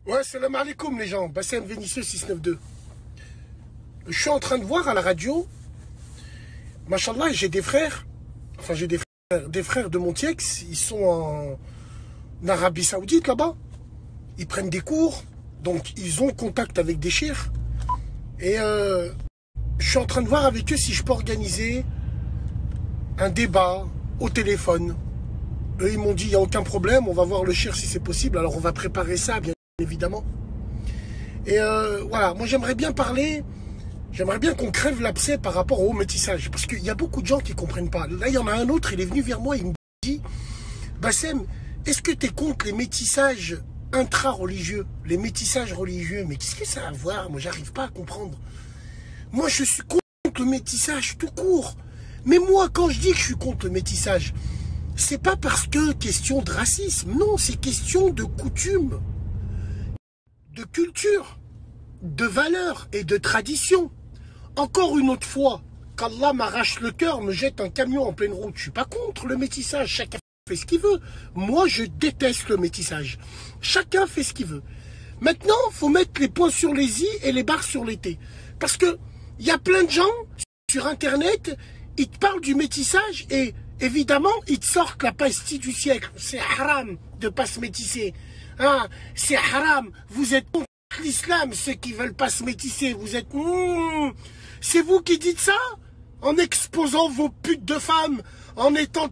Ouais, salam alaikum les gens, Bassem Vénitieux 692. Je suis en train de voir à la radio, machallah, j'ai des frères, enfin j'ai des frères de Montiex, ils sont en Arabie Saoudite là-bas, ils prennent des cours, donc ils ont contact avec des cheikhs, et je suis en train de voir avec eux si je peux organiser un débat au téléphone. Eux ils m'ont dit, il n'y a aucun problème, on va voir le cheikh si c'est possible, alors on va préparer ça bien évidemment. Et voilà, moi j'aimerais bien parler, j'aimerais bien qu'on crève l'abcès par rapport au métissage, parce qu'il y a beaucoup de gens qui ne comprennent pas. Là, il y en a un autre, il est venu vers moi, il me dit, Bassem, est-ce que tu es contre les métissages intra-religieux, les métissages religieux? Mais qu'est-ce que ça a à voir? Moi, j'arrive pas à comprendre. Moi, je suis contre le métissage tout court. Mais moi, quand je dis que je suis contre le métissage, c'est pas parce que question de racisme, non, c'est question de coutume, de culture, de valeurs et de tradition. Encore une autre fois, qu'Allah m'arrache le cœur, me jette un camion en pleine route. Je suis pas contre le métissage, chacun fait ce qu'il veut. Moi, je déteste le métissage. Chacun fait ce qu'il veut. Maintenant, il faut mettre les points sur les i et les barres sur les t. Parce que il y a plein de gens sur Internet, ils te parlent du métissage et évidemment, ils te sortent la pastille du siècle. C'est haram de pas se métisser. Hein, c'est haram. Vous êtes contre l'islam, ceux qui veulent pas se métisser. Vous êtes... C'est vous qui dites ça? En exposant vos putes de femmes, en étant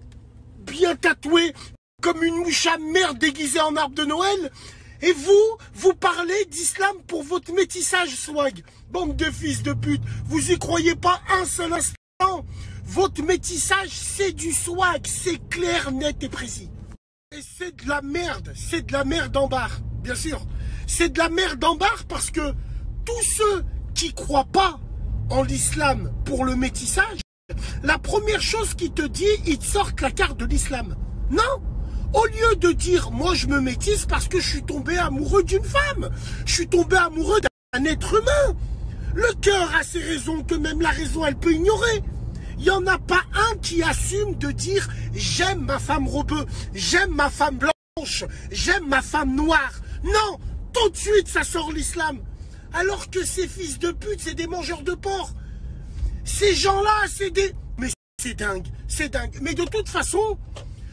bien tatoués comme une mouche à merde déguisée en arbre de Noël. Et vous parlez d'islam pour votre métissage swag. Bande de fils de pute, vous y croyez pas un seul instant. Votre métissage, c'est du swag, c'est clair, net et précis. Et c'est de la merde en barre, bien sûr. C'est de la merde en barre parce que tous ceux qui croient pas en l'islam pour le métissage, la première chose qu'ils te disent, ils te sortent la carte de l'islam. Non! Au lieu de dire, moi je me métisse parce que je suis tombé amoureux d'une femme, je suis tombé amoureux d'un être humain. Le cœur a ses raisons que même la raison elle peut ignorer. Il n'y en a pas un qui assume de dire j'aime ma femme rebeu, j'aime ma femme blanche, j'aime ma femme noire. Non, tout de suite ça sort l'islam. Alors que ces fils de pute, c'est des mangeurs de porc. Ces gens-là, c'est des... Mais c'est dingue, c'est dingue. Mais de toute façon,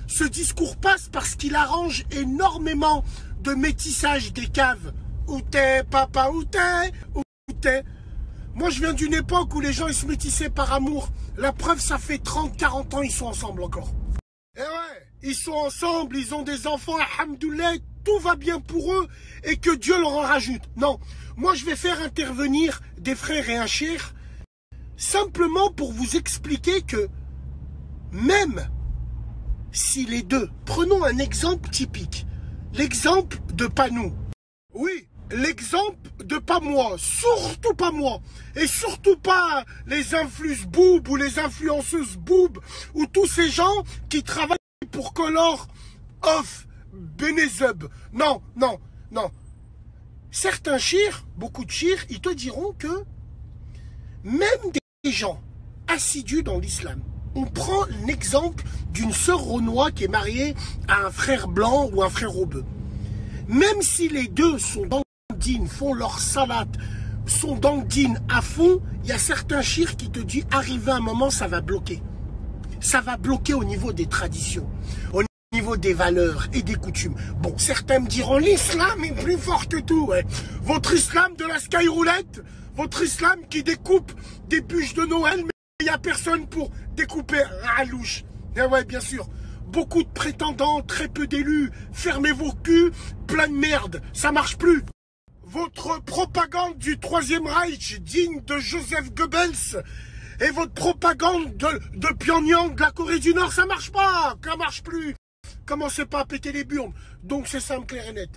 ce discours passe parce qu'il arrange énormément de métissage des caves. Où t'es, papa, où t'es, où t'es. Moi, je viens d'une époque où les gens, ils se métissaient par amour. La preuve, ça fait 30, 40 ans, ils sont ensemble encore. Et ouais, ils sont ensemble, ils ont des enfants, alhamdoulilah, tout va bien pour eux et que Dieu leur en rajoute. Non, moi, je vais faire intervenir des frères et un cheikh simplement pour vous expliquer que même si les deux, prenons un exemple typique, l'exemple de Panou. Oui, l'exemple de pas moi, surtout pas moi, et surtout pas les influenceuses boob ou les influenceuses boob, ou tous ces gens qui travaillent pour Color of Benezub. Non, non, non. Certains chirs, beaucoup de chirs, ils te diront que même des gens assidus dans l'islam, on prend l'exemple d'une sœur renois qui est mariée à un frère blanc ou un frère rebeu. Même si les deux sont dans le din, font leur salade, sont dans le din à fond, il y a certains chirs qui te disent, arrivé un moment, ça va bloquer. Ça va bloquer au niveau des traditions, au niveau des valeurs et des coutumes. Bon, certains me diront, l'islam est plus fort que tout. Ouais. Votre islam de la skyroulette, votre islam qui découpe des bûches de Noël, mais il n'y a personne pour découper à louche. Et ouais, bien sûr. Beaucoup de prétendants, très peu d'élus. Fermez vos culs, plein de merde. Ça marche plus. Votre propagande du Troisième Reich, digne de Joseph Goebbels, et votre propagande de Pyongyang, de la Corée du Nord, ça marche pas. Ça marche plus. Commencez pas à péter les burnes. Donc c'est simple, clair et net.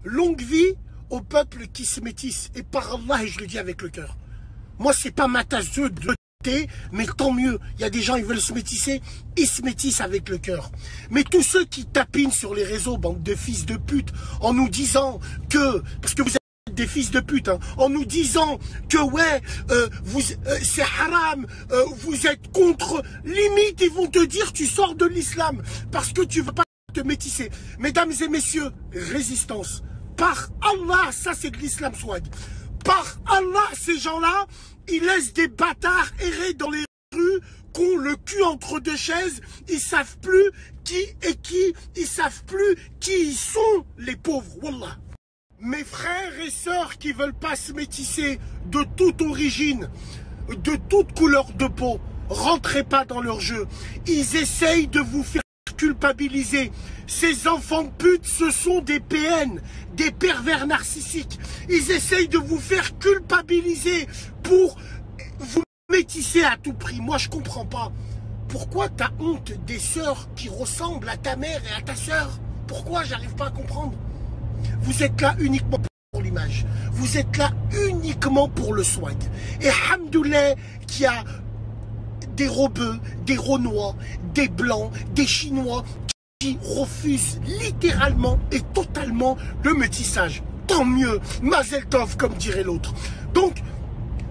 Longue vie au peuple qui se métisse. Et par Allah, et je le dis avec le cœur. Moi, c'est pas ma tasse de thé, mais tant mieux. Il y a des gens, ils veulent se métisser, ils se métissent avec le cœur. Mais tous ceux qui tapinent sur les réseaux, bande de fils de pute, en nous disant que, parce que vous êtes des fils de pute, hein, en nous disant que ouais, c'est haram, vous êtes contre, limite, ils vont te dire tu sors de l'islam parce que tu veux pas te métisser. Mesdames et messieurs, résistance. Par Allah, ça c'est de l'islam swag. Par Allah, ces gens-là, ils laissent des bâtards errer dans les rues, qui ont le cul entre deux chaises, ils savent plus qui est qui, ils savent plus qui ils sont, les pauvres, wallah. Mes frères et sœurs qui veulent pas se métisser de toute origine, de toute couleur de peau, rentrez pas dans leur jeu. Ils essayent de vous faire culpabiliser. Ces enfants de pute, ce sont des PN, des pervers narcissiques. Ils essayent de vous faire culpabiliser pour vous métisser à tout prix. Moi, je comprends pas. Pourquoi t'as honte des sœurs qui ressemblent à ta mère et à ta sœur? Pourquoi? J'arrive pas à comprendre. Vous êtes là uniquement pour l'image. Vous êtes là uniquement pour le swag. Et hamdoulilah qu'il y a des Rebeux, des Renois, des Blancs, des Chinois qui refusent littéralement et totalement le métissage. Tant mieux, Mazel Tov comme dirait l'autre. Donc,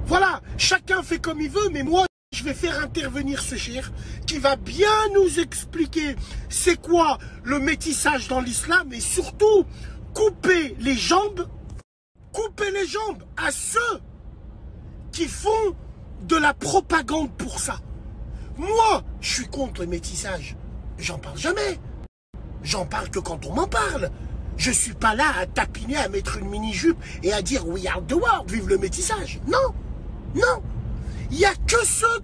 voilà, chacun fait comme il veut, mais moi, je vais faire intervenir ce cher qui va bien nous expliquer c'est quoi le métissage dans l'islam et surtout couper les jambes à ceux qui font de la propagande pour ça. Moi, je suis contre le métissage. J'en parle jamais. J'en parle que quand on m'en parle. Je suis pas là à tapiner, à mettre une mini-jupe et à dire we are the world, vive le métissage. Non, non. Il n'y a que ceux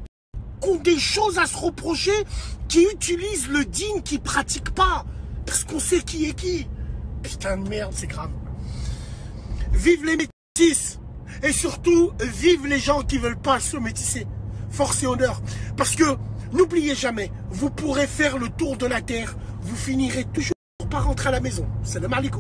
qui ont des choses à se reprocher, qui utilisent le digne, qui ne pratiquent pas. Parce qu'on sait qui est qui. Putain de merde, c'est grave. Vive les métis. Et surtout, vive les gens qui ne veulent pas se métisser. Force et honneur. Parce que, n'oubliez jamais, vous pourrez faire le tour de la terre. Vous finirez toujours par rentrer à la maison. Salam alaikum.